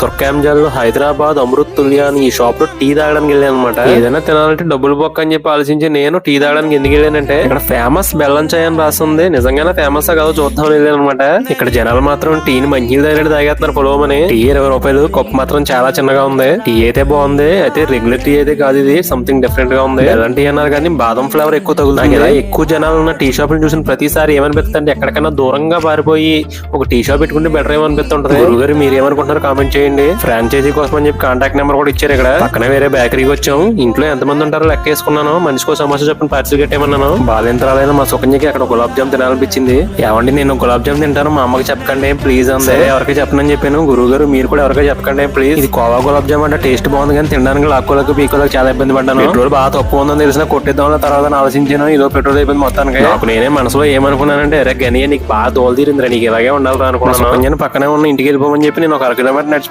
తుర్కాంజల్ హైదరాబాద్ అమృత్ తుల్యా అని ఈ షాప్ లో టీ తాగడానికి వెళ్ళాను అనమాట. ఏదైనా తినాలంటే డబ్బులు బొక్క అని చెప్పి ఆలోచించి నేను టీ తాగడానికి ఎందుకు వెళ్ళానంటే ఇక్కడ ఫేమస్ బెల్లం చాయ్ అని రాస్తుంది. నిజంగానే ఫేమస్ కాదో చూద్దాం వెళ్ళాను అనమాట. ఇక్కడ జనాలు మాత్రం టీని మంచినీళ్ళు దగ్గర తాగేస్తున్నారు పొలవమని. టీ 20 రూపాయలు, కప్పు మాత్రం చాలా చిన్నగా ఉంది. టీ అయితే బాగుంది, అయితే రెగ్యులర్ టీ అయితే కాదు, ఇది సంథింగ్ డిఫరెంట్ గా ఉంది. బెల్లం టీ అన్నారు కానీ బాదం ఫ్లేవర్ ఎక్కువ తగులుతుంది. ఇలా ఎక్కువ జనాలు ఉన్న టీ షాప్ చూసిన ప్రతిసారి ఏమనిపిస్తుంది అంటే ఎక్కడికైనా దూరంగా పారిపోయి ఒక టీ షాప్ పెట్టుకుంటే బెటర్ ఏమనిపిస్తుంటది. గురుగారు మీరు ఏమనుకుంటున్నారు కామెంట్ చేయండి. ఫ్రాంచైజీ కోసం అని చెప్పి కాంటాక్ట్ నెంబర్ కూడా ఇచ్చారు. ఇక్కడ పక్కన వేరే బేకరీకి వచ్చాం. ఇంట్లో ఎంతమంది ఉంటారో లెక్క వేసుకున్నాను. మనిషికో సమస్య చెప్పిన పార్సిల్ కట్టేమన్నాను. బాలింతరాలైన మా సుకన్యకి అక్కడ గులాబ్ జామ్ తినాలనిపించింది. ఏమండి నేను గులాబ్ జామ్ తింటాను, మా అమ్మకి చెప్పకండి ప్లీజ్ అందే. ఎవరికి చెప్పనని చెప్పాను. గురువు గారు మీరు కూడా ఎవరికీ చెప్పకండి ప్లీజ్. ఇది కోవా గులాబ్ జామ్ అంటే టేస్ట్ బాగుంది కానీ తినడానికి లాక్కోలకు పీకోలకు చాలా ఇబ్బంది పడ్డాను. పెట్రోల్ బాగా తక్కువ ఉందని తెలిసిన కొట్టేద్దాం తర్వాత ఆలోచించాను. ఇదో పెట్రోల్ అయిపోయింది మొత్తానికి. నాకు నేనే మనసులో ఏమనుకున్నానంటే అరే గనియా నీకు బాగా దోలు తీరిందిరా, నీకు ఇలాగే ఉండాలి అనుకున్నాను. పక్కనే ఉన్న ఇంటికి వెళ్ళిపోమని చెప్పి నేను ఒక 1 కిలోమీటర్ నడిచి